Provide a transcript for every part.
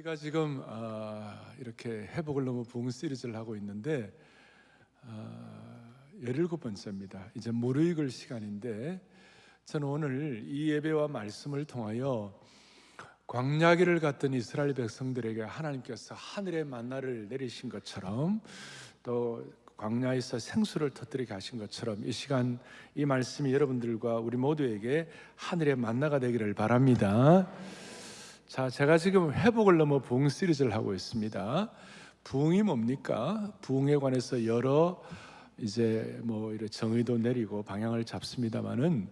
우리가 지금 이렇게 회복을 넘어 부흥 시리즈를 하고 있는데 17번째입니다. 이제 무르익을 시간인데 저는 오늘 이 예배와 말씀을 통하여 광야길을 갔던 이스라엘 백성들에게 하나님께서 하늘의 만나를 내리신 것처럼 또 광야에서 생수를 터뜨리게 하신 것처럼 이 시간 이 말씀이 여러분들과 우리 모두에게 하늘의 만나가 되기를 바랍니다. 자, 제가 지금 회복을 넘어 부흥 시리즈를 하고 있습니다. 부흥이 뭡니까? 부흥에 관해서 여러 이제 이런 정의도 내리고 방향을 잡습니다만은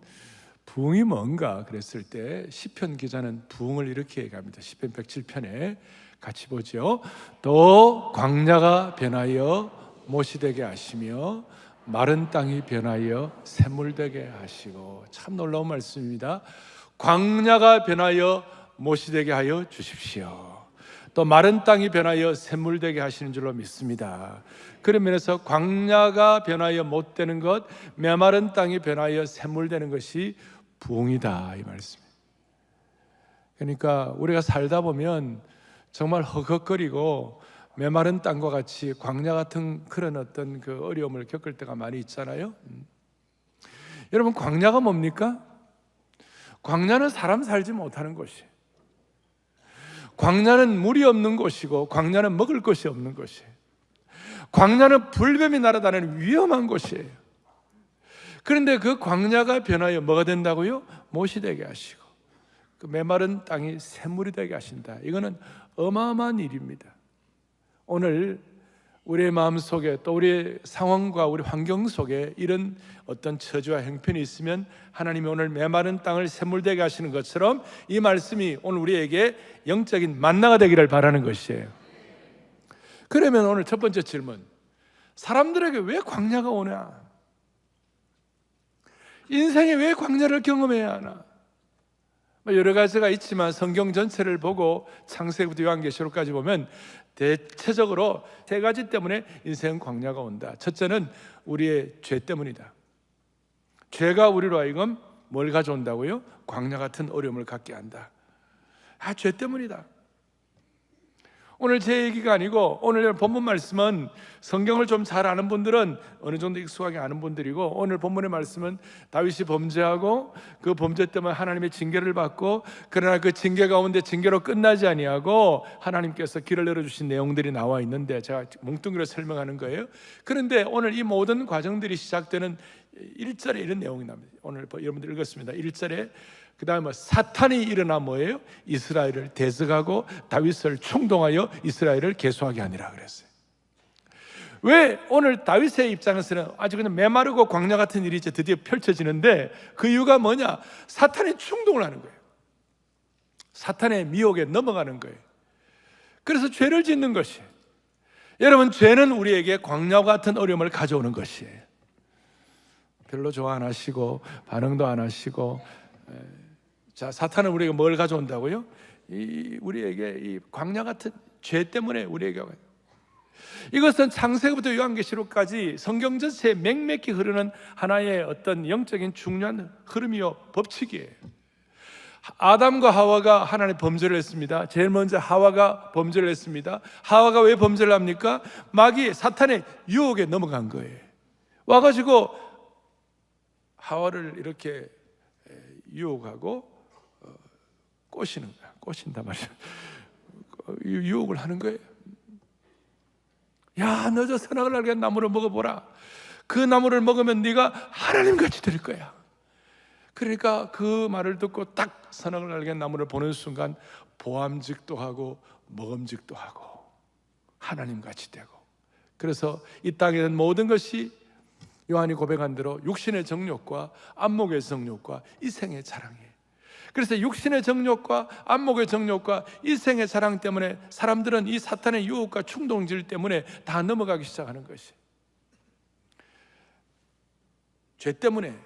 부흥이 뭔가 그랬을 때 시편 기자는 부흥을 이렇게 얘기합니다. 시편 107편에 같이 보죠. 또 광야가 변하여 못이 되게 하시며 마른 땅이 변하여 샘물 되게 하시고, 참 놀라운 말씀입니다. 광야가 변하여 못이 되게 하여 주십시오. 또 마른 땅이 변하여 샘물 되게 하시는 줄로 믿습니다. 그런 면에서 광야가 변하여 못 되는 것, 메마른 땅이 변하여 샘물 되는 것이 부흥이다, 이 말씀이에요. 그러니까 우리가 살다 보면 정말 허걱거리고 메마른 땅과 같이 광야 같은 그런 어떤 그 어려움을 겪을 때가 많이 있잖아요. 여러분, 광야가 뭡니까? 광야는 사람 살지 못하는 곳이에요. 광야는 물이 없는 곳이고, 광야는 먹을 것이 없는 곳이에요. 광야는 불뱀이 날아다니는 위험한 곳이에요. 그런데 그 광야가 변하여 뭐가 된다고요? 못이 되게 하시고 그 메마른 땅이 샘물이 되게 하신다. 이거는 어마어마한 일입니다. 오늘 우리의 마음 속에 또 우리의 상황과 우리 환경 속에 이런 어떤 처지와 형편이 있으면 하나님이 오늘 메마른 땅을 샘물되게 하시는 것처럼 이 말씀이 오늘 우리에게 영적인 만나가 되기를 바라는 것이에요. 그러면 오늘 첫 번째 질문, 사람들에게 왜 광야가 오냐? 인생에 왜 광야를 경험해야 하나? 여러 가지가 있지만 성경 전체를 보고 창세기부터 요한계시록까지 보면 대체적으로 세 가지 때문에 인생 광야가 온다. 첫째는 우리의 죄 때문이다. 죄가 우리로 하여금 뭘 가져온다고요? 광야 같은 어려움을 갖게 한다. 죄 때문이다. 오늘 제 얘기가 아니고 오늘 본문 말씀은 성경을 좀 잘 아는 분들은 어느 정도 익숙하게 아는 분들이고, 오늘 본문의 말씀은 다윗이 범죄하고 그 범죄 때문에 하나님의 징계를 받고, 그러나 그 징계 가운데 징계로 끝나지 아니하고 하나님께서 길을 열어주신 내용들이 나와 있는데 제가 뭉뚱그려 설명하는 거예요. 그런데 오늘 이 모든 과정들이 시작되는 1절에 이런 내용이 납니다. 오늘 여러분들 읽었습니다. 1절에 그 다음에 사탄이 일어나 뭐예요? 이스라엘을 대적하고 다윗을 충동하여 이스라엘을 계수하게 하니라 그랬어요. 왜 오늘 다윗의 입장에서는 아주 그냥 메마르고 광야 같은 일이 이제 드디어 펼쳐지는데, 그 이유가 뭐냐? 사탄이 충동을 하는 거예요. 사탄의 미혹에 넘어가는 거예요. 그래서 죄를 짓는 것이에요. 여러분, 죄는 우리에게 광야 같은 어려움을 가져오는 것이에요. 별로 좋아 안 하시고 반응도 안 하시고, 자, 사탄은 우리에게 뭘 가져온다고요? 우리에게 이 광야 같은 죄 때문에 우리에게, 이것은 창세기부터 요한계시록까지 성경 전체에 맹맥히 흐르는 하나의 어떤 영적인 중요한 흐름이요, 법칙이에요. 아담과 하와가 하나님 범죄를 했습니다. 제일 먼저 하와가 범죄를 했습니다. 하와가 왜 범죄를 합니까? 마귀 사탄의 유혹에 넘어간 거예요. 와가지고 하와를 이렇게 유혹하고 꼬시는 거야. 꼬신다 말이야. 유혹을 하는 거예요. 야, 너 저 선악을 알게 한 나무를 먹어보라. 그 나무를 먹으면 네가 하나님같이 될 거야. 그러니까 그 말을 듣고 딱 선악을 알게 한 나무를 보는 순간 보암직도 하고 먹음직도 하고 하나님같이 되고, 그래서 이 땅에 있는 모든 것이 요한이 고백한 대로 육신의 정욕과 안목의 정욕과 이생의 자랑이에요. 그래서 육신의 정욕과 안목의 정욕과 이생의 자랑 때문에 사람들은 이 사탄의 유혹과 충동질 때문에 다 넘어가기 시작하는 것이 죄 때문에.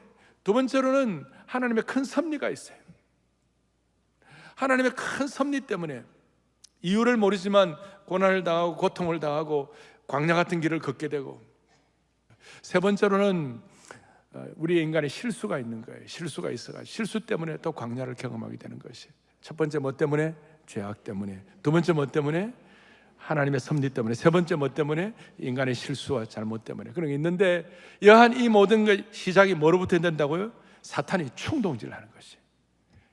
두 번째로는 하나님의 큰 섭리가 있어요. 하나님의 큰 섭리 때문에 이유를 모르지만 고난을 당하고 고통을 당하고 광야 같은 길을 걷게 되고, 세 번째로는 우리 인간의 실수가 있는 거예요. 실수가 있어가지고 실수 때문에 또 광야를 경험하게 되는 것이. 첫 번째 뭐 때문에? 죄악 때문에, 두 번째 뭐 때문에? 하나님의 섭리 때문에, 세 번째 뭐 때문에? 인간의 실수와 잘못 때문에. 그런 게 있는데, 여한 이 모든 것 시작이 뭐로부터 된다고요? 사탄이 충동질을 하는 것이.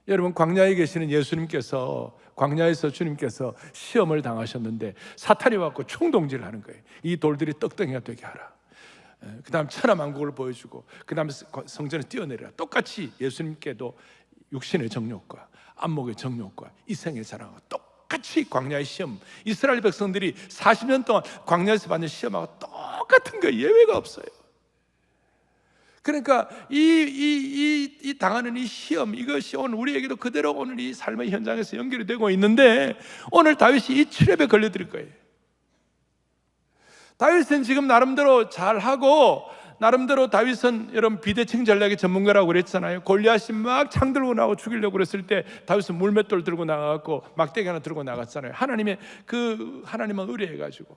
여러분, 광야에 계시는 예수님께서, 광야에서 주님께서 시험을 당하셨는데 사탄이 와서 충동질을 하는 거예요. 이 돌들이 떡덩이가 되게 하라. 그 다음 천하만국을 보여주고, 그 다음에 성전에 뛰어내리라. 똑같이 예수님께도 육신의 정욕과 안목의 정욕과 이생의 자랑과 똑같이 광야의 시험, 이스라엘 백성들이 40년 동안 광야에서 받는 시험하고 똑같은 거, 예외가 없어요. 그러니까 이 당하는 이 시험, 이것이 오늘 우리에게도 그대로 오늘 이 삶의 현장에서 연결이 되고 있는데, 오늘 다윗이 이 트랩에 걸려들 거예요. 다윗은 지금 나름대로 잘하고, 나름대로 다윗은 여러분 비대칭 전략의 전문가라고 그랬잖아요. 골리앗이 막 창 들고 나오고 죽이려고 그랬을 때 다윗은 물맷돌 들고 나가고 막대기 하나 들고 나갔잖아요. 하나님은 의뢰해가지고.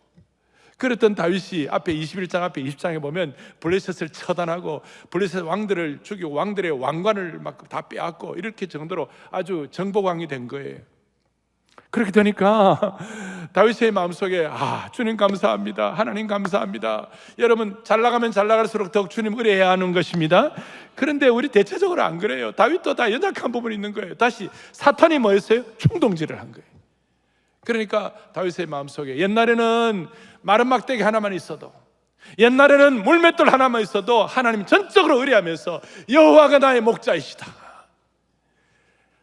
그랬던 다윗이 앞에 21장 앞에 20장에 보면 블레셋을 처단하고 블레셋 왕들을 죽이고 왕들의 왕관을 막 다 빼앗고 이렇게 정도로 아주 정복왕이 된 거예요. 그렇게 되니까 다윗의 마음속에 주님 감사합니다, 하나님 감사합니다. 여러분, 잘 나가면 잘 나갈수록 더욱 주님 의뢰해야 하는 것입니다. 그런데 우리 대체적으로 안 그래요. 다윗도 다 연약한 부분이 있는 거예요. 다시 사탄이 뭐였어요? 충동질을 한 거예요. 그러니까 다윗의 마음속에 옛날에는 마른 막대기 하나만 있어도, 옛날에는 물맷돌 하나만 있어도 하나님 전적으로 의뢰하면서 여호와가 나의 목자이시다.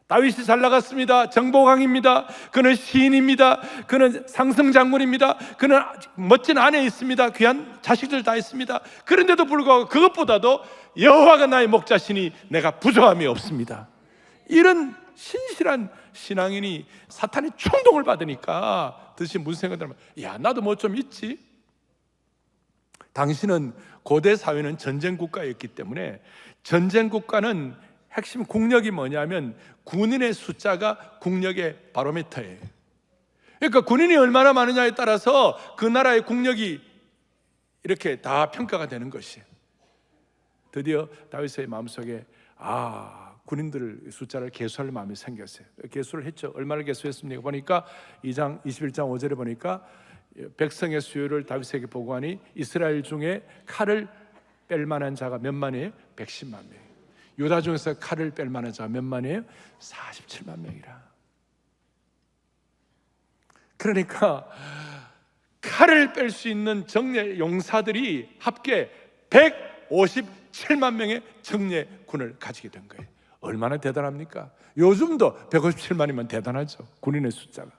다윗이 잘 나갔습니다. 정복왕입니다. 그는 시인입니다. 그는 상승장군입니다. 그는 멋진 아내 있습니다. 귀한 자식들 다 있습니다. 그런데도 불구하고 그것보다도 여호와가 나의 목자시니 내가 부족함이 없습니다. 이런 신실한 신앙인이 사탄이 충동을 받으니까 드신 무슨 생각을 하면, 나도 뭐 좀 있지. 당신은 고대 사회는 전쟁 국가였기 때문에, 전쟁 국가는 핵심 국력이 뭐냐면 군인의 숫자가 국력의 바로미터예요. 그러니까 군인이 얼마나 많으냐에 따라서 그 나라의 국력이 이렇게 다 평가가 되는 것이에요. 드디어 다윗의 마음속에 군인들 숫자를 계수할 마음이 생겼어요. 계수를 했죠. 얼마를 계수했습니까? 보니까 2장 21장 5절에 보니까 백성의 수요를 다윗에게 보고하니 이스라엘 중에 칼을 뺄 만한 자가 몇 만이에요? 110만 명. 유다 중에서 칼을 뺄 만한 자가 몇 만이에요? 47만 명이라. 그러니까 칼을 뺄 수 있는 정예 용사들이 합계 157만 명의 정예군을 가지게 된 거예요. 얼마나 대단합니까? 요즘도 157만이면 대단하죠. 군인의 숫자가.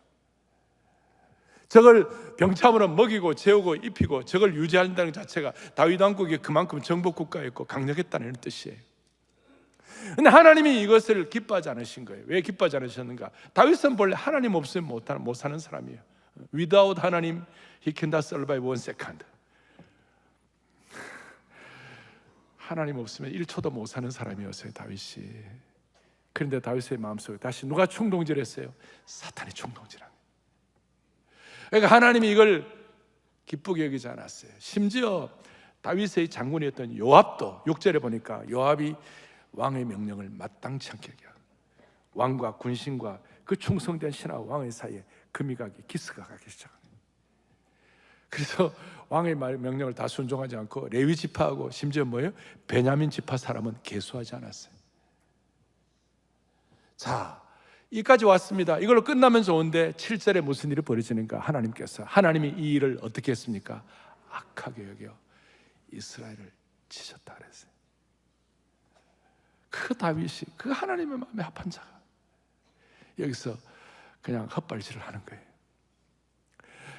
저걸 병참으로 먹이고 재우고 입히고 저걸 유지한다는 자체가 다윗 왕국이 그만큼 정복국가였고 강력했다는 뜻이에요. 근데 하나님이 이것을 기뻐하지 않으신 거예요. 왜 기뻐하지 않으셨는가? 다윗은 본래 하나님 없으면 못 사는 사람이에요. Without 하나님, he cannot survive 1 second. 하나님 없으면 1초도 못 사는 사람이었어요, 다윗이. 그런데 다윗의 마음속에 다시 누가 충동질했어요? 사탄이 충동질한 거예요. 그러니까 하나님이 이걸 기쁘게 여기지 않았어요. 심지어 다윗의 장군이었던 요압도 6절에 보니까 요압이 왕의 명령을 마땅치 않게 여겨 왕과 군신과 그 충성된 신하와 왕의 사이에 금이 가기, 기스가 가기 시작합니다. 그래서 왕의 명령을 다 순종하지 않고 레위 지파하고 심지어 뭐예요? 베냐민 지파 사람은 계수하지 않았어요. 자, 이까지 왔습니다. 이걸로 끝나면 좋은데 7절에 무슨 일이 벌어지는가? 하나님이 이 일을 어떻게 했습니까? 악하게 여겨 이스라엘을 치셨다 그랬어요. 그 다윗이, 그 하나님의 마음에 합한 자가 여기서 그냥 헛발질을 하는 거예요.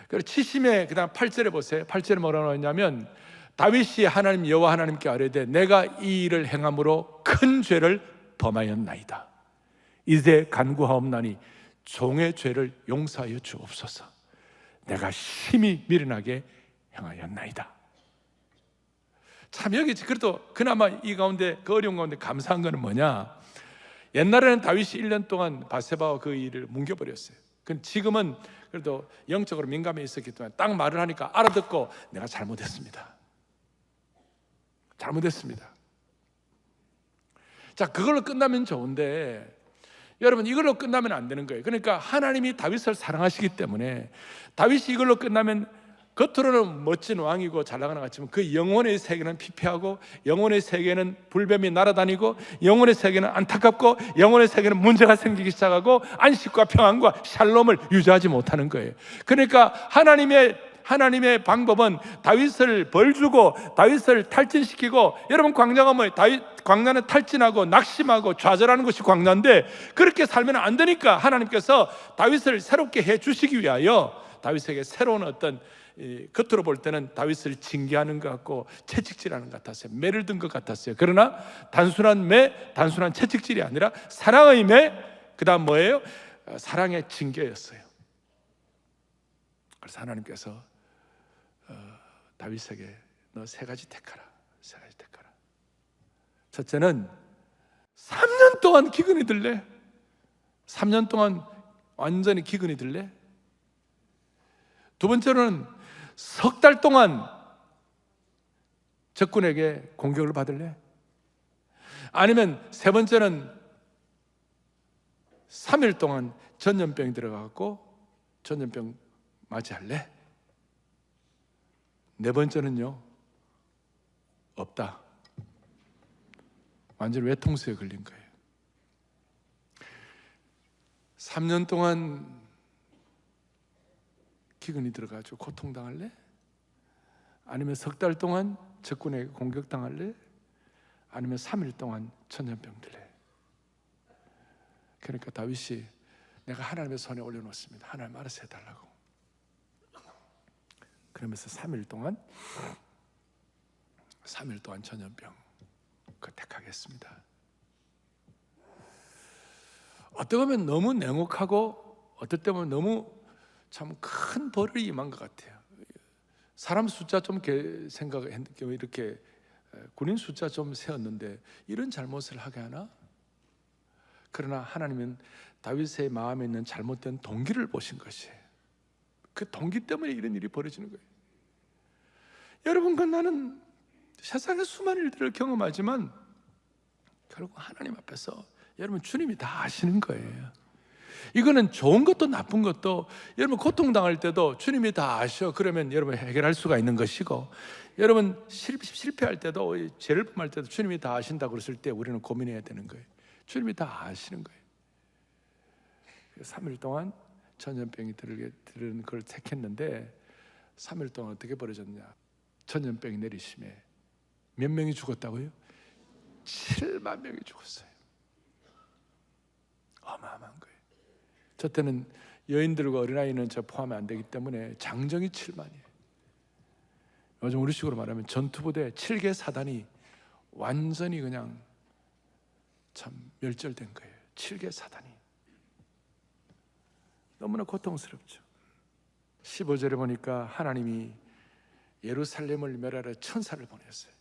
그리고 70에 그다음 8절에 보세요. 8절에 뭐라고 하냐면 다윗이 하나님 여호와 하나님께 아뢰되 내가 이 일을 행함으로 큰 죄를 범하였나이다. 이제 간구하옵나니 종의 죄를 용서하여 주옵소서. 내가 심히 미련하게 행하였나이다. 참 여기 그래도 그나마 이 가운데 그 어려운 가운데 감사한 거는 뭐냐? 옛날에는 다윗이 1년 동안 바세바와 그 일을 뭉겨버렸어요. 근데 지금은 그래도 영적으로 민감해 있었기 때문에 딱 말을 하니까 알아듣고 내가 잘못했습니다. 자, 그걸로 끝나면 좋은데 여러분, 이걸로 끝나면 안 되는 거예요. 그러니까 하나님이 다윗을 사랑하시기 때문에 다윗이 이걸로 끝나면 겉으로는 멋진 왕이고 잘 나가는 것 같지만 그 영혼의 세계는 피폐하고, 영혼의 세계는 불뱀이 날아다니고, 영혼의 세계는 안타깝고, 영혼의 세계는 문제가 생기기 시작하고 안식과 평안과 샬롬을 유지하지 못하는 거예요. 그러니까 하나님의 방법은 다윗을 벌주고 다윗을 탈진시키고, 여러분 광야가 뭐예요? 광야는 탈진하고 낙심하고 좌절하는 것이 광야인데, 그렇게 살면 안 되니까 하나님께서 다윗을 새롭게 해 주시기 위하여 다윗에게 새로운 어떤, 겉으로 볼 때는 다윗을 징계하는 것 같고 채찍질하는 것 같았어요. 매를 든 것 같았어요. 그러나 단순한 매, 단순한 채찍질이 아니라 사랑의 매, 그 다음 뭐예요? 사랑의 징계였어요. 그래서 하나님께서 다윗에게 너 세 가지 택하라. 세 가지 택하라. 첫째는 3년 동안 기근이 들래? 3년 동안 완전히 기근이 들래? 두 번째로는 석 달 동안 적군에게 공격을 받을래? 아니면 세 번째는 3일 동안 전염병이 들어가고 전염병 맞이할래? 네 번째는요, 없다. 완전히 외통수에 걸린 거예요. 3년 동안 기근이 들어가지고 고통당할래? 아니면 석 달 동안 적군에게 공격당할래? 아니면 3일 동안 전염병 들래? 그러니까 다윗이 내가 하나님의 손에 올려놓습니다. 하나님 알아서 해달라고. 그러면서 3일 동안 전염병 택하겠습니다. 어떻게 보면 너무 냉혹하고 어떨 때 보면 너무 참 큰 벌이 임한 것 같아요. 사람 숫자 좀 생각했는데 이렇게 군인 숫자 좀 세었는데 이런 잘못을 하게 하나? 그러나 하나님은 다윗의 마음에 있는 잘못된 동기를 보신 것이에요. 그 동기 때문에 이런 일이 벌어지는 거예요. 여러분과 나는 세상의 수많은 일들을 경험하지만 결국 하나님 앞에서 여러분 주님이 다 아시는 거예요. 이거는 좋은 것도 나쁜 것도, 여러분 고통당할 때도 주님이 다 아셔. 그러면 여러분 해결할 수가 있는 것이고, 여러분 실패할 때도, 죄를 범할 때도 주님이 다 아신다고 그랬을 때 우리는 고민해야 되는 거예요. 주님이 다 아시는 거예요. 3일 동안 전염병이 들은 걸 택했는데 3일 동안 어떻게 벌어졌냐? 전염병이 내리심에 몇 명이 죽었다고요? 7만 명이 죽었어요. 어마어마한 거예요. 저 때는 여인들과 어린아이는 저 포함이 안 되기 때문에 장정이 7만이에요. 요즘 우리식으로 말하면 전투부대 7개 사단이 완전히 그냥 참 멸절된 거예요. 7개 사단이. 너무나 고통스럽죠. 15절에 보니까 하나님이 예루살렘을 멸하려 천사를 보냈어요.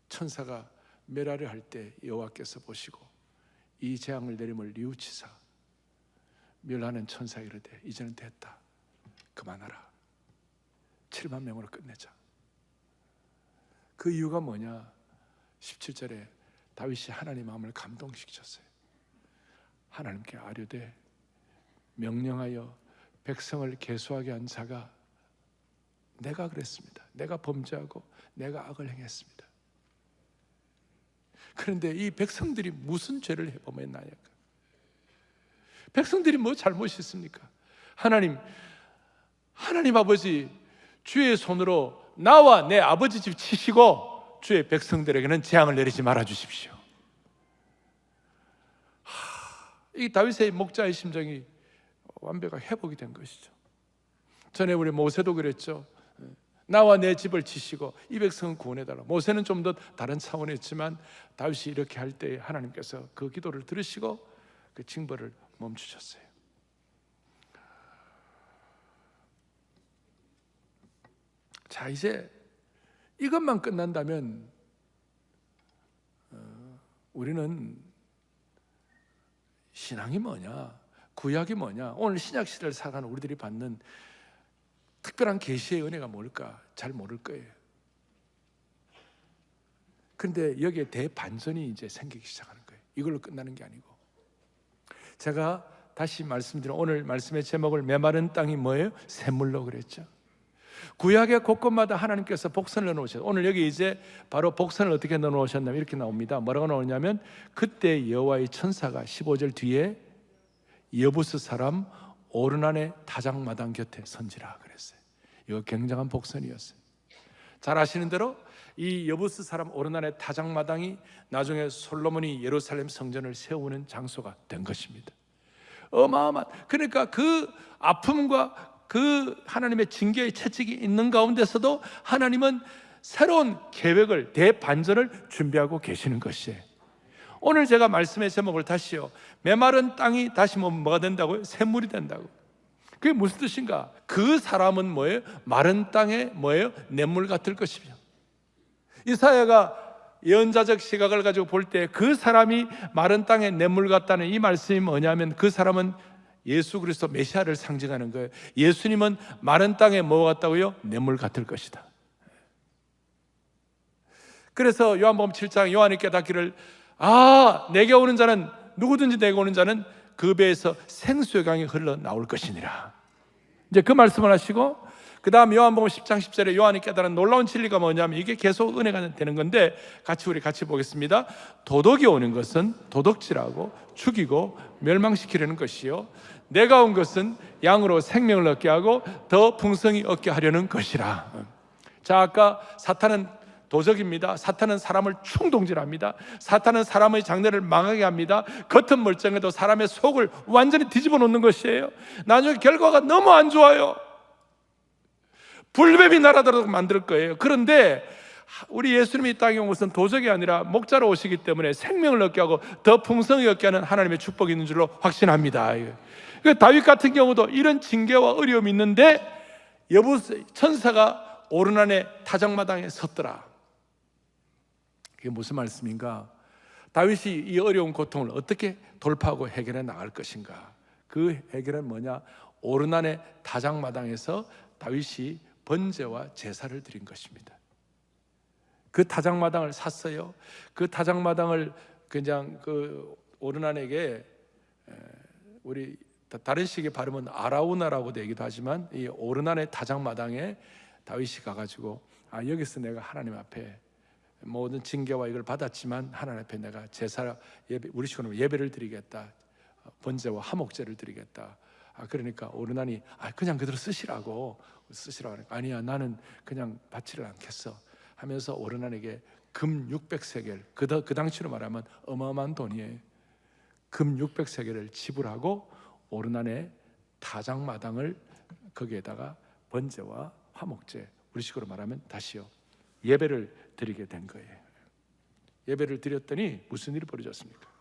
천사가 멸하려 할 때 여호와께서 보시고 이 재앙을 내림을 뉘우치사 멸하는 천사 이르되 이제는 됐다. 그만하라. 7만 명으로 끝내자. 그 이유가 뭐냐? 17절에 다윗이 하나님 마음을 감동시키셨어요. 하나님께 아뢰되 명령하여 백성을 계수하게 한 자가 내가 그랬습니다. 내가 범죄하고 내가 악을 행했습니다. 그런데 이 백성들이 무슨 죄를 범했나요? 백성들이 뭐 잘못이 있습니까? 하나님 아버지, 주의 손으로 나와 내 아버지 집 치시고 주의 백성들에게는 재앙을 내리지 말아 주십시오. 이 다윗의 목자의 심정이 완벽하게 회복이 된 것이죠. 전에 우리 모세도 그랬죠. 나와 내 집을 치시고 이 백성은 구원해달라. 모세는 좀 더 다른 차원이었지만 다윗이 이렇게 할 때 하나님께서 그 기도를 들으시고 그 징벌을 멈추셨어요. 자, 이제 이것만 끝난다면 우리는 신앙이 뭐냐, 구약이 뭐냐, 오늘 신약 시대를 살아가는 우리들이 받는 특별한 계시의 은혜가 뭘까 잘 모를 거예요. 그런데 여기에 대반전이 이제 생기기 시작하는 거예요. 이걸로 끝나는 게 아니고 제가 다시 말씀드린 오늘 말씀의 제목을 메마른 땅이 뭐예요? 샘물로 그랬죠. 구약의 곳곳마다 하나님께서 복선을 넣어놓으셨어요. 오늘 여기 이제 바로 복선을 어떻게 넣어놓으셨냐면 이렇게 나옵니다. 뭐라고 나오냐면 그때 여호와의 천사가 15절 뒤에 여부스 사람 오르난의 다장마당 곁에 선지라 그랬어요. 이거 굉장한 복선이었어요. 잘 아시는 대로 이 여부스 사람 오르난의 다장마당이 나중에 솔로몬이 예루살렘 성전을 세우는 장소가 된 것입니다. 어마어마한, 그러니까 그 아픔과 그 하나님의 징계의 채찍이 있는 가운데서도 하나님은 새로운 계획을, 대반전을 준비하고 계시는 것이에요. 오늘 제가 말씀의 제목을 다시요, 메마른 땅이 다시 뭐가 된다고요? 샘물이 된다고. 그게 무슨 뜻인가? 그 사람은 뭐예요? 마른 땅에 뭐예요? 냇물 같을 것이며. 이사야가 예언자적 시각을 가지고 볼 때 그 사람이 마른 땅에 냇물 같다는 이 말씀이 뭐냐면 그 사람은 예수 그리스도 메시아를 상징하는 거예요. 예수님은 마른 땅에 뭐 같다고요? 냇물 같을 것이다. 그래서 요한복음 7장 요한이 깨닫기를 내게 오는 자는, 누구든지 내게 오는 자는 그 배에서 생수의 강이 흘러 나올 것이니라. 이제 그 말씀을 하시고 그 다음 요한복음 10장 10절에 요한이 깨달은 놀라운 진리가 뭐냐면 이게 계속 은혜가 되는 건데 우리 같이 보겠습니다. 도덕이 오는 것은 도덕질하고 죽이고 멸망시키려는 것이요, 내가 온 것은 양으로 생명을 얻게 하고 더 풍성히 얻게 하려는 것이라. 자, 아까 사탄은 도적입니다. 사탄은 사람을 충동질합니다. 사탄은 사람의 장래를 망하게 합니다. 겉은 멀쩡해도 사람의 속을 완전히 뒤집어 놓는 것이에요. 나중에 결과가 너무 안 좋아요. 불뱀이 날아들도록 만들 거예요. 그런데 우리 예수님이 이 땅에 온 것은 도적이 아니라 목자로 오시기 때문에 생명을 얻게 하고 더 풍성히 얻게 하는 하나님의 축복이 있는 줄로 확신합니다. 다윗 같은 경우도 이런 징계와 어려움이 있는데 천사가 오르난의 타작마당에 섰더라. 그게 무슨 말씀인가? 다윗이 이 어려운 고통을 어떻게 돌파하고 해결해 나갈 것인가? 그 해결은 뭐냐? 오르난의 타작마당에서 다윗이 번제와 제사를 드린 것입니다. 그 타작마당을 샀어요. 그 타작마당을 그냥 그 오르난에게, 우리 다른 식의 발음은 아라우나라고도 얘기도 하지만 이 오르난의 타작마당에 다윗이 가가지고 여기서 내가 하나님 앞에 모든 징계와 이걸 받았지만 하나님 앞에 내가 제사 예배, 우리 식으로 예배를 드리겠다, 번제와 화목제를 드리겠다. 그러니까 오르난이 그냥 그대로 쓰시라고 하니까 아니야, 나는 그냥 바치를 않겠어 하면서 오르난에게 금 600세겔, 그 당시로 말하면 어마어마한 돈이에요. 금 600세겔을 지불하고 오르난의 타작마당을 거기에다가 번제와 화목제, 우리 식으로 말하면 다시요, 예배를 드리게 된 거예요. 예배를 드렸더니 무슨 일이 벌어졌습니까?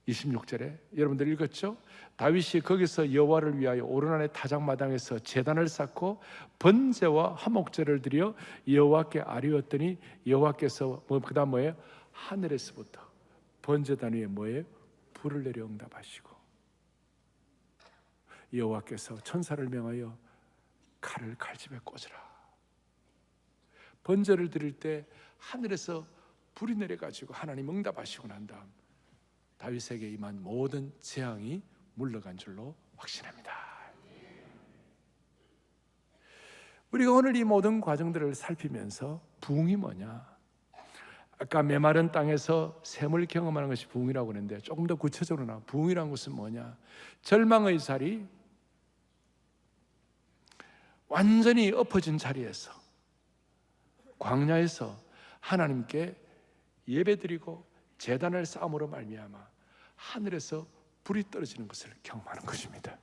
26절에 여러분들 읽었죠? 다윗이 거기서 여호와를 위하여 오르난의 타작마당에서 제단을 쌓고 번제와 화목제를 드려 여호와께 아뢰었더니 여호와께서 그다음 뭐예요? 하늘에서부터 번제단 위에 뭐예요? 불을 내려 응답하시고 여호와께서 천사를 명하여 칼을 칼집에 꽂으라. 번제를 드릴 때 하늘에서 불이 내려가지고 하나님 응답하시고 난 다음 다윗에게 임한 모든 재앙이 물러간 줄로 확신합니다. 우리가 오늘 이 모든 과정들을 살피면서 부흥이 뭐냐? 아까 메마른 땅에서 샘을 경험하는 것이 부흥이라고 하는데 조금 더 구체적으로 나 부흥이라는 것은 뭐냐? 절망의 자리, 완전히 엎어진 자리에서 광야에서 하나님께 예배드리고 제단을 쌓음으로 말미암아 하늘에서 불이 떨어지는 것을 경험하는 것입니다.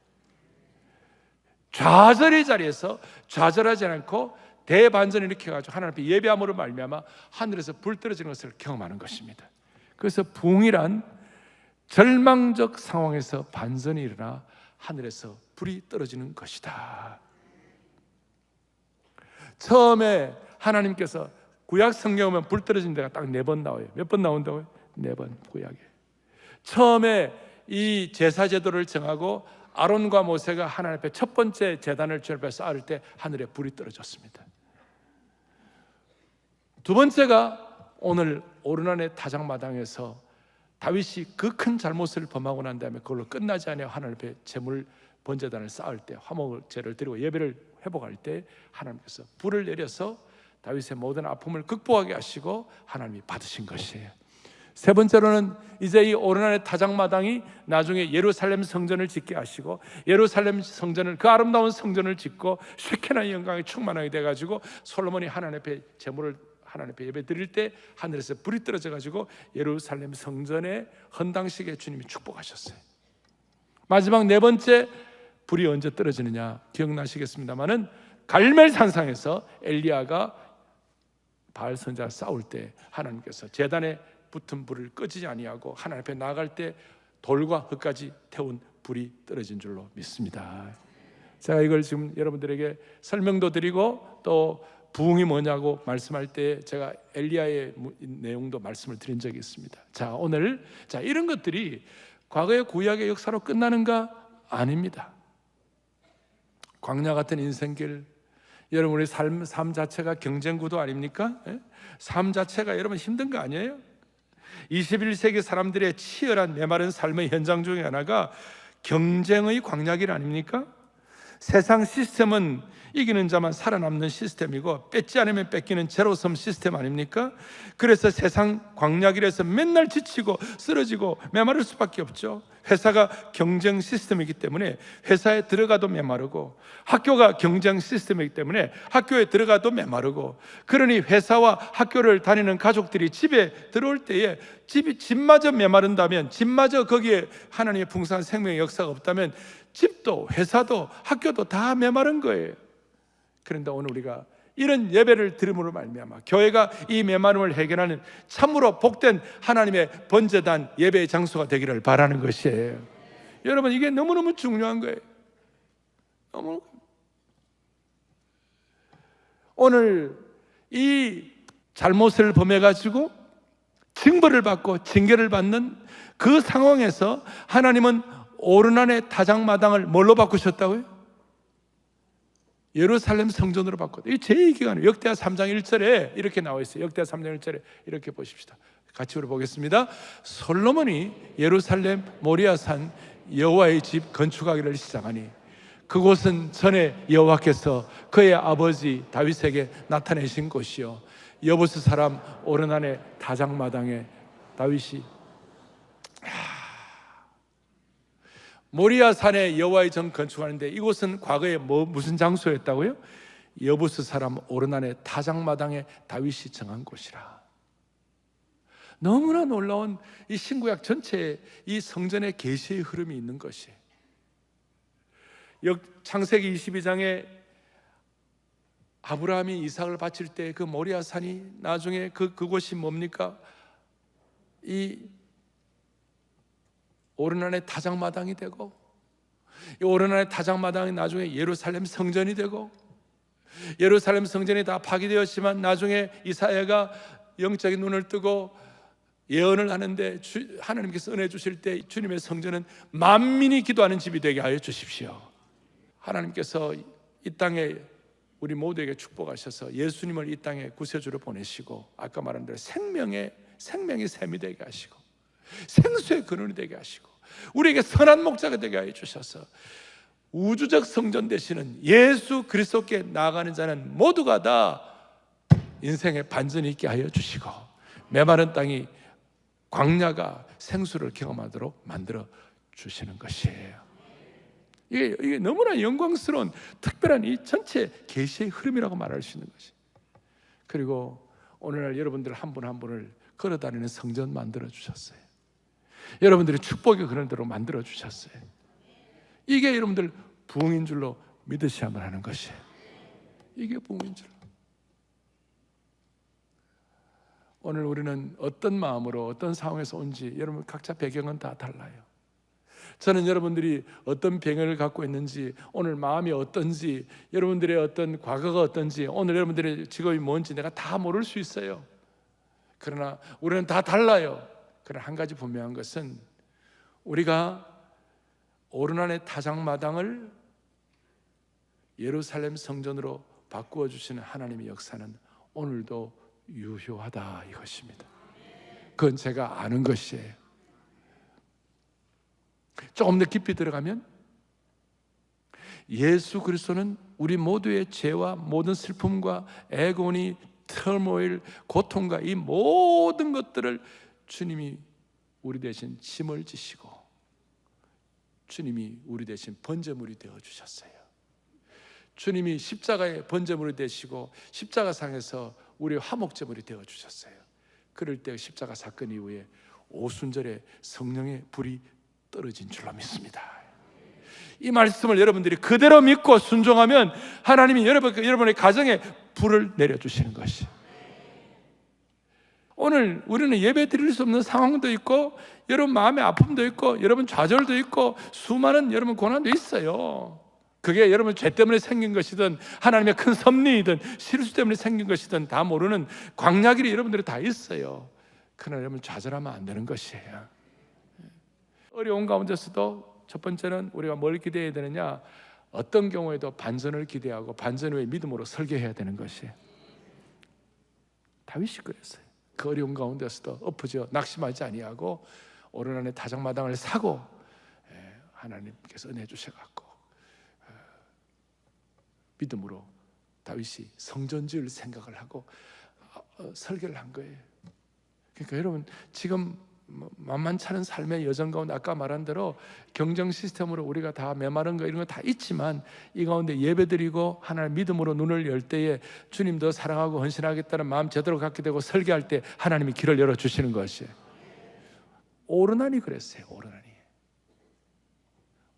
좌절의 자리에서 좌절하지 않고 대반전을 일으켜가지고 하나님 앞에 예배함으로 말미암아 하늘에서 불 떨어지는 것을 경험하는 것입니다. 그래서 부흥이란 절망적 상황에서 반전이 일어나 하늘에서 불이 떨어지는 것이다. 처음에 하나님께서 구약 성경에 보면 불 떨어진 데가 딱 4번 나와요. 몇 번 나온다고요? 4번 구약에. 처음에 이 제사 제도를 정하고 아론과 모세가 하나님 앞에 첫 번째 제단을 주님께 쌓을 때 하늘에 불이 떨어졌습니다. 두 번째가 오늘 오르난의 타작마당에서 다윗이 그 큰 잘못을 범하고 난 다음에 그걸로 끝나지 않아 하나님 앞에 제물 번제단을 쌓을 때, 화목제를 드리고 예배를 회복할 때 하나님께서 불을 내려서 다윗의 모든 아픔을 극복하게 하시고 하나님이 받으신 것이에요. 세 번째로는 이제 이 오르난의 타작마당이 나중에 예루살렘 성전을 짓게 하시고, 예루살렘 성전을, 그 아름다운 성전을 짓고 쉐케나의 영광이 충만하게 돼가지고 솔로몬이 하나님 앞에 제물을 하나님 앞에 예배 드릴 때 하늘에서 불이 떨어져 가지고 예루살렘 성전의 헌당식에 주님이 축복하셨어요. 마지막 네 번째, 불이 언제 떨어지느냐 기억나시겠습니다마는 갈멜산상에서 엘리야가 바알 선지자와 싸울 때 하나님께서 제단에 붙은 불을 끄지 아니하고 하나님 앞에 나아갈 때 돌과 흙까지 태운 불이 떨어진 줄로 믿습니다. 제가 이걸 지금 여러분들에게 설명도 드리고 또 부흥이 뭐냐고 말씀할 때 제가 엘리야의 내용도 말씀을 드린 적이 있습니다. 자, 오늘 이런 것들이 과거의 구약의 역사로 끝나는가? 아닙니다. 광야 같은 인생길, 여러분 우리 삶 자체가 경쟁 구도 아닙니까? 삶 자체가 여러분 힘든 거 아니에요? 21세기 사람들의 치열한 메마른 삶의 현장 중에 하나가 경쟁의 광야길 아닙니까? 세상 시스템은 이기는 자만 살아남는 시스템이고 뺏지 않으면 뺏기는 제로섬 시스템 아닙니까? 그래서 세상 광야길에서 맨날 지치고 쓰러지고 메마를 수밖에 없죠. 회사가 경쟁 시스템이기 때문에 회사에 들어가도 메마르고, 학교가 경쟁 시스템이기 때문에 학교에 들어가도 메마르고, 그러니 회사와 학교를 다니는 가족들이 집에 들어올 때에 집마저 메마른다면, 집마저 거기에 하나님의 풍성한 생명의 역사가 없다면 집도 회사도 학교도 다 메마른 거예요. 그런데 오늘 우리가 이런 예배를 드림으로 말미암아 교회가 이 메마름을 해결하는 참으로 복된 하나님의 번제단 예배의 장소가 되기를 바라는 것이에요. 여러분, 이게 너무너무 중요한 거예요. 너무. 오늘 이 잘못을 범해가지고 징벌을 받고 징계를 받는 그 상황에서 하나님은 오르난의 타작마당을 뭘로 바꾸셨다고요? 예루살렘 성전으로 바꿨다. 이 제2기간 역대하 3장 1절에 이렇게 나와 있어요. 역대하 3장 1절에 이렇게 보십시다. 같이 우리 보겠습니다. 솔로몬이 예루살렘 모리아산 여호와의 집 건축하기를 시작하니 그곳은 전에 여호와께서 그의 아버지 다윗에게 나타내신 곳이요 여부스 사람 오르난의 타작마당에 다윗이 모리아산에 여호와의 전 건축하는데 이곳은 과거에 무슨 장소였다고요? 여부스 사람 오르난의 타작마당에 다윗이 정한 곳이라. 너무나 놀라운 이 신구약 전체에 이 성전의 계시의 흐름이 있는 것이, 창세기 22장에 아브라함이 이삭을 바칠 때 그 모리아산이 나중에 그곳이 뭡니까? 이 오르난의 타작마당이 되고, 이 오르난의 타작마당이 나중에 예루살렘 성전이 되고, 예루살렘 성전이 다 파괴되었지만 나중에 이사야가 영적인 눈을 뜨고 예언을 하는데 하나님께서 은혜 주실 때 주님의 성전은 만민이 기도하는 집이 되게 하여 주십시오. 하나님께서 이 땅에 우리 모두에게 축복하셔서 예수님을 이 땅에 구세주로 보내시고, 아까 말한 대로 생명의 샘이 되게 하시고 생수의 근원이 되게 하시고 우리에게 선한 목자가 되게 하여 주셔서 우주적 성전 되시는 예수 그리스도께 나아가는 자는 모두가 다 인생의 반전이 있게 하여 주시고 메마른 땅이 광야가 생수를 경험하도록 만들어 주시는 것이에요. 이게 너무나 영광스러운 특별한 이 전체 계시의 흐름이라고 말할 수 있는 것이. 그리고 오늘날 여러분들 한 분 한 분을 걸어다니는 성전 만들어 주셨어요. 여러분들이 축복의 그런 대로 만들어 주셨어요. 이게 여러분들 부흥인 줄로 믿으셔야만 하는 것이에요. 이게 부흥인 줄. 오늘 우리는 어떤 마음으로 어떤 상황에서 온지 여러분 각자 배경은 다 달라요. 저는 여러분들이 어떤 병을 갖고 있는지, 오늘 마음이 어떤지, 여러분들의 어떤 과거가 어떤지, 오늘 여러분들의 직업이 뭔지 내가 다 모를 수 있어요. 그러나 우리는 다 달라요. 그러나 한 가지 분명한 것은 우리가 오르난의 타작마당을 예루살렘 성전으로 바꾸어 주시는 하나님의 역사는 오늘도 유효하다 이것입니다. 그건 제가 아는 것이에요. 조금 더 깊이 들어가면 예수 그리스도는 우리 모두의 죄와 모든 슬픔과 애고니, 터모일, 고통과 이 모든 것들을 주님이 우리 대신 짐을 지시고 주님이 우리 대신 번제물이 되어 주셨어요. 주님이 십자가의 번제물이 되시고 십자가상에서 우리의 화목제물이 되어 주셨어요. 그럴 때 십자가 사건 이후에 오순절에 성령의 불이 떨어진 줄로 믿습니다. 이 말씀을 여러분들이 그대로 믿고 순종하면 하나님이 여러분의 가정에 불을 내려주시는 것이. 오늘 우리는 예배 드릴 수 없는 상황도 있고 여러분 마음의 아픔도 있고 여러분 좌절도 있고 수많은 여러분 고난도 있어요. 그게 여러분 죄 때문에 생긴 것이든 하나님의 큰 섭리이든 실수 때문에 생긴 것이든 다 모르는 광야길이 여러분들이 다 있어요. 그러나 여러분 좌절하면 안 되는 것이에요. 어려운 가운데서도 첫 번째는 우리가 뭘 기대해야 되느냐, 어떤 경우에도 반전을 기대하고 반전 후에 믿음으로 설계해야 되는 것이에요. 다윗이 그랬어요. 그 어려운 가운데서도 엎어져 낙심하지 아니하고 오른 안에 다장마당을 사고 하나님께서 은혜 주셔갖고 믿음으로 다윗이 성전 지을 생각을 하고 설계를 한 거예요. 그러니까 여러분 지금 만만치 않은 삶의 여정 가운데 아까 말한 대로 경쟁 시스템으로 우리가 다 메마른 거 이런 거 다 있지만 이 가운데 예배드리고 하나님 믿음으로 눈을 열 때에 주님 더 사랑하고 헌신하겠다는 마음 제대로 갖게 되고 설계할 때 하나님이 길을 열어주시는 것이에요. 오르난이 그랬어요.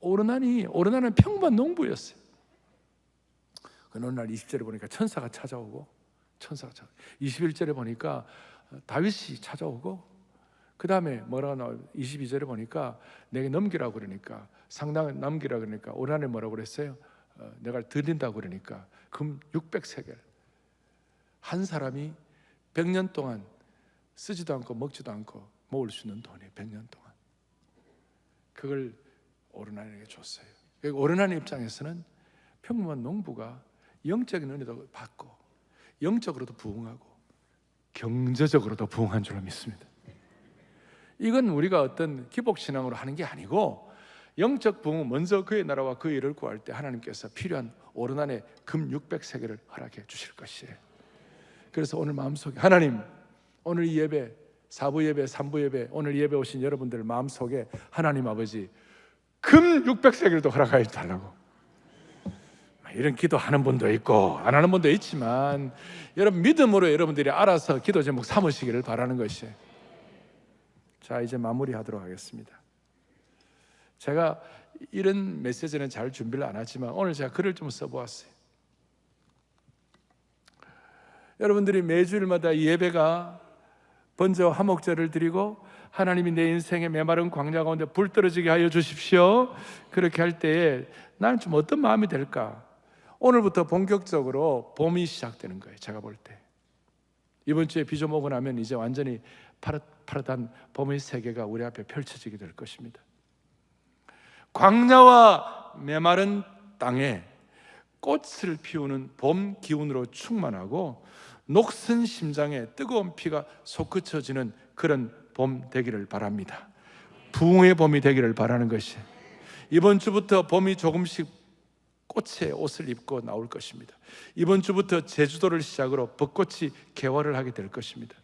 오르난은 평범한 농부였어요. 어느 날 20절에 보니까 천사가 찾아오고 21절에 보니까 다윗이 찾아오고 그 다음에 뭐라고 나와요? 22절에 보니까 내게 넘기라고 그러니까 상당히 넘기라고 그러니까 오르난에 뭐라고 그랬어요? 내가 드린다고 그러니까 금 600세겔 한 사람이 100년 동안 쓰지도 않고 먹지도 않고 모을 수 있는 돈이에요. 100년 동안 그걸 오르난에게 줬어요. 오르난의 입장에서는 평범한 농부가 영적인 은혜도 받고 영적으로도 부흥하고 경제적으로도 부흥한 줄로 믿습니다. 이건 우리가 어떤 기복신앙으로 하는 게 아니고 영적 부흥은 먼저 그의 나라와 그의 일을 구할 때 하나님께서 필요한 오르난의 금 600세겔을 허락해 주실 것이에요. 그래서 오늘 마음속에 하나님, 오늘 이 예배 4부 예배, 3부 예배, 오늘 예배 오신 여러분들 마음속에 하나님 아버지 금 600세겔도 허락하여 달라고 이런 기도하는 분도 있고 안 하는 분도 있지만 여러분 믿음으로 여러분들이 알아서 기도 제목 삼으시기를 바라는 것이에요. 자, 이제 마무리하도록 하겠습니다. 제가 이런 메시지는 잘 준비를 안 하지만 오늘 제가 글을 좀 써보았어요. 여러분들이 매주일마다 예배가 번제와 화목제를 드리고 하나님이 내 인생의 메마른 광야 가운데 불 떨어지게 하여 주십시오. 그렇게 할 때에 나는 좀 어떤 마음이 될까? 오늘부터 본격적으로 봄이 시작되는 거예요. 제가 볼 때 이번 주에 비 좀 오고 나면 이제 완전히 파릇파릇한 봄의 세계가 우리 앞에 펼쳐지게 될 것입니다. 광야와 메마른 땅에 꽃을 피우는 봄 기운으로 충만하고 녹슨 심장에 뜨거운 피가 솟구쳐지는 그런 봄 되기를 바랍니다. 부흥의 봄이 되기를 바라는 것이, 이번 주부터 봄이 조금씩 꽃의 옷을 입고 나올 것입니다. 이번 주부터 제주도를 시작으로 벚꽃이 개화를 하게 될 것입니다.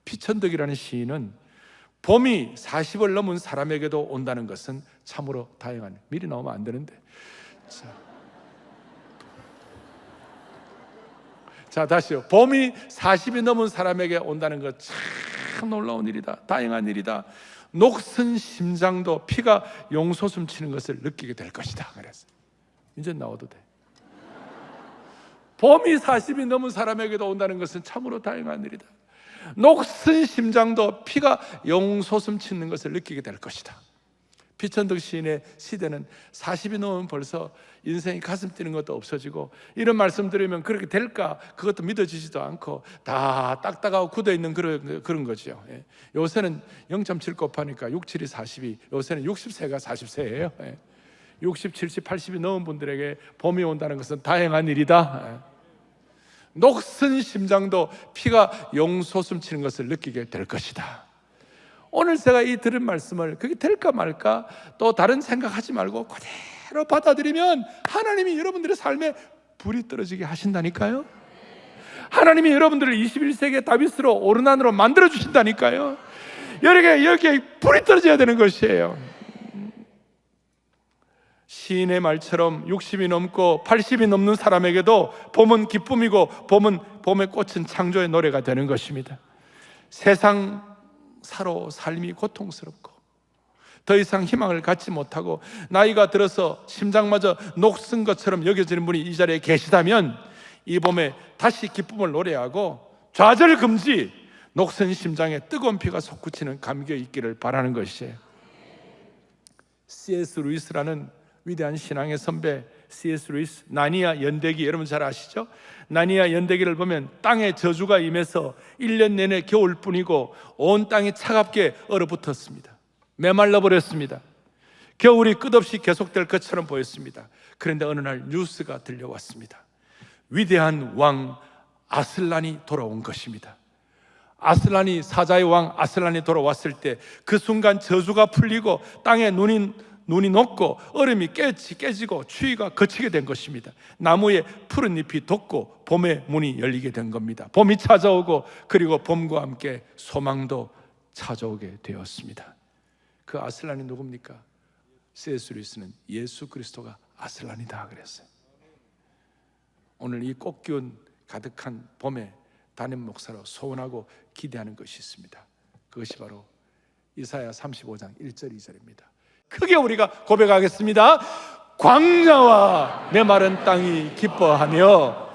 피천덕이라는 시인은 봄이 40을 넘은 사람에게도 온다는 것은 참으로 다행한, 미리 나오면 안 되는데. 자, 다시요. 봄이 40이 넘은 사람에게 온다는 것 참 놀라운 일이다. 다행한 일이다. 녹슨 심장도 피가 용솟음 치는 것을 느끼게 될 것이다. 그랬어요. 이제 나와도 돼. 봄이 40이 넘은 사람에게도 온다는 것은 참으로 다행한 일이다. 녹슨 심장도 피가 용솟음 치는 것을 느끼게 될 것이다. 피천덕 시인의 시대는 40이 넘으면 벌써 인생이 가슴 뛰는 것도 없어지고, 이런 말씀 들으면 그렇게 될까? 그것도 믿어지지도 않고 다 딱딱하고 굳어있는 그런 거죠. 요새는 0.7 곱하니까 6, 7이 42, 요새는 60세가 40세예요 60, 70, 80이 넘은 분들에게 봄이 온다는 것은 다행한 일이다. 녹슨 심장도 피가 용솟음 치는 것을 느끼게 될 것이다. 오늘 제가 이 들은 말씀을 그게 될까 말까 또 다른 생각하지 말고 그대로 받아들이면 하나님이 여러분들의 삶에 불이 떨어지게 하신다니까요. 하나님이 여러분들을 21세기의 다윗으로 오르난으로 만들어 주신다니까요. 여기에 불이 떨어져야 되는 것이에요. 시인의 말처럼 60이 넘고 80이 넘는 사람에게도 봄은 기쁨이고 봄의 꽃은 창조의 노래가 되는 것입니다. 세상 사로 삶이 고통스럽고 더 이상 희망을 갖지 못하고 나이가 들어서 심장마저 녹슨 것처럼 여겨지는 분이 이 자리에 계시다면 이 봄에 다시 기쁨을 노래하고 좌절 금지, 녹슨 심장에 뜨거운 피가 솟구치는 감격이 있기를 바라는 것이에요. C.S. 루이스라는 위대한 신앙의 선배 C.S. 루이스, 나니아 연대기, 여러분 잘 아시죠? 나니아 연대기를 보면 땅에 저주가 임해서 1년 내내 겨울뿐이고 온 땅이 차갑게 얼어붙었습니다. 메말라 버렸습니다. 겨울이 끝없이 계속될 것처럼 보였습니다. 그런데 어느 날 뉴스가 들려왔습니다. 위대한 왕 아슬란이 돌아온 것입니다. 아슬란이, 사자의 왕 아슬란이 돌아왔을 때 그 순간 저주가 풀리고 땅에 눈이 녹고 얼음이 깨지고 추위가 거치게 된 것입니다. 나무에 푸른 잎이 돋고 봄의 문이 열리게 된 겁니다. 봄이 찾아오고 그리고 봄과 함께 소망도 찾아오게 되었습니다. 그 아슬란이 누굽니까? C.S. 루이스는 예수 그리스도가 아슬란이다 그랬어요. 오늘 이 꽃기운 가득한 봄에 담임 목사로 소원하고 기대하는 것이 있습니다. 그것이 바로 이사야 35장 1절 2절입니다. 크게 우리가 고백하겠습니다. 광야와 메마른 땅이 기뻐하며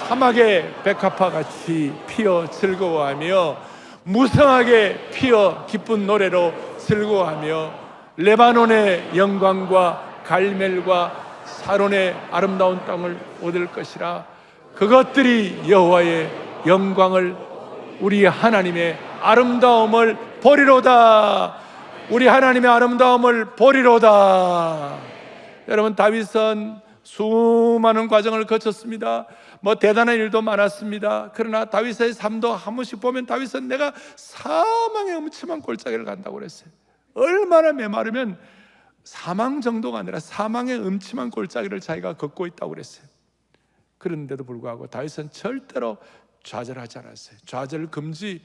사막의 백합화같이 피어 즐거워하며 무성하게 피어 기쁜 노래로 즐거워하며 레바논의 영광과 갈멜과 사론의 아름다운 땅을 얻을 것이라. 그것들이 여호와의 영광을, 우리 하나님의 아름다움을 보리로다. 우리 하나님의 아름다움을 보리로다. 여러분, 다윗은 수많은 과정을 거쳤습니다. 대단한 일도 많았습니다. 그러나 다윗의 삶도 한 번씩 보면 다윗은 내가 사망의 음침한 골짜기를 간다고 그랬어요. 얼마나 메마르면 사망 정도가 아니라 사망의 음침한 골짜기를 자기가 걷고 있다고 그랬어요. 그런데도 불구하고 다윗은 절대로 좌절하지 않았어요. 좌절 금지.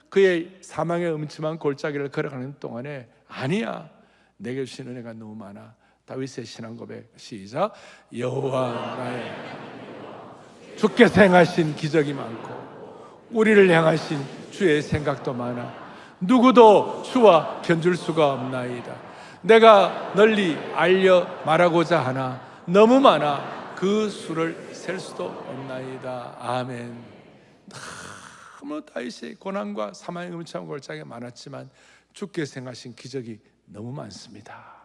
그의 사망의 음침한 골짜기를 걸어가는 동안에 아니야, 내게 주신 은혜가 너무 많아. 다윗의 신앙 고백 시작. 여호와 나의 주께서 행하신 기적이 많고 우리를 향하신 주의 생각도 많아. 누구도 주와 견줄 수가 없나이다. 내가 널리 알려 말하고자 하나 너무 많아 그 수를 셀 수도 없나이다. 아멘. 너무 다윗의 고난과 사망의 음침한 골짜기가 많았지만 주께서 행하신 기적이 너무 많습니다.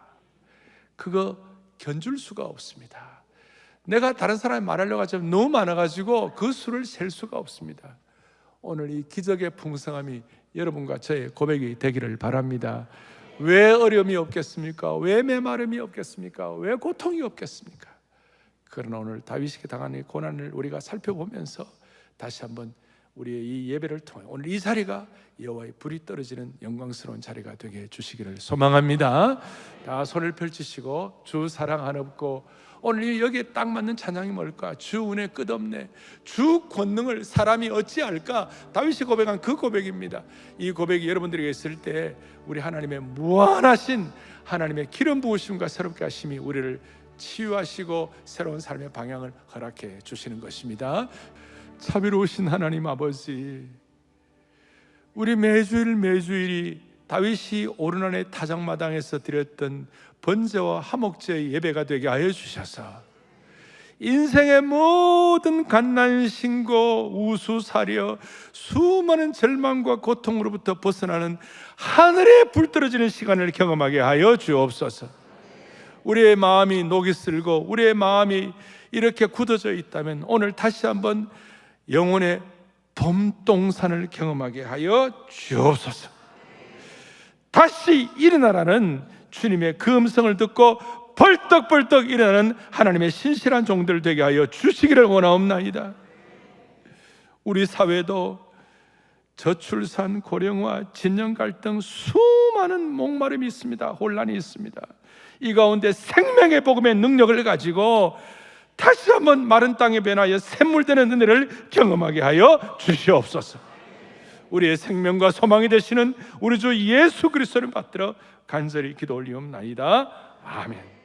그거 견줄 수가 없습니다. 내가 다른 사람이 말하려고 하지만 너무 많아가지고 그 수를 셀 수가 없습니다. 오늘 이 기적의 풍성함이 여러분과 저의 고백이 되기를 바랍니다. 왜 어려움이 없겠습니까? 왜 메마름이 없겠습니까? 왜 고통이 없겠습니까? 그러나 오늘 다윗에게 당한 이 고난을 우리가 살펴보면서 다시 한번 우리의 이 예배를 통해 오늘 이 자리가 여호와의 불이 떨어지는 영광스러운 자리가 되게 해주시기를 소망합니다. 다 손을 펼치시고 주 사랑 한없고 오늘 여기에 딱 맞는 찬양이 뭘까? 주 은혜 끝없네. 주 권능을 사람이 어찌할까? 다윗이 고백한 그 고백입니다. 이 고백이 여러분들에게 있을 때 우리 하나님의 무한하신 하나님의 기름 부으심과 새롭게 하심이 우리를 치유하시고 새로운 삶의 방향을 허락해 주시는 것입니다. 자비로우신 하나님 아버지, 우리 매주일이 다윗이 오르난의 타작마당에서 드렸던 번제와 화목제의 예배가 되게 하여 주셔서 인생의 모든 갓난 신고 우수사려 수많은 절망과 고통으로부터 벗어나는 하늘에 불 떨어지는 시간을 경험하게 하여 주옵소서. 우리의 마음이 녹이 슬고 우리의 마음이 이렇게 굳어져 있다면 오늘 다시 한번 영혼의 봄동산을 경험하게 하여 주옵소서. 다시 일어나라는 주님의 그 음성을 듣고 벌떡벌떡 일어나는 하나님의 신실한 종들 되게 하여 주시기를 원하옵나이다. 우리 사회도 저출산, 고령화, 진영 갈등, 수많은 목마름이 있습니다. 혼란이 있습니다. 이 가운데 생명의 복음의 능력을 가지고 다시 한번 마른 땅에 변하여 샘물되는 은혜를 경험하게 하여 주시옵소서. 우리의 생명과 소망이 되시는 우리 주 예수 그리스도를 받들어 간절히 기도 올리옵나이다. 아멘.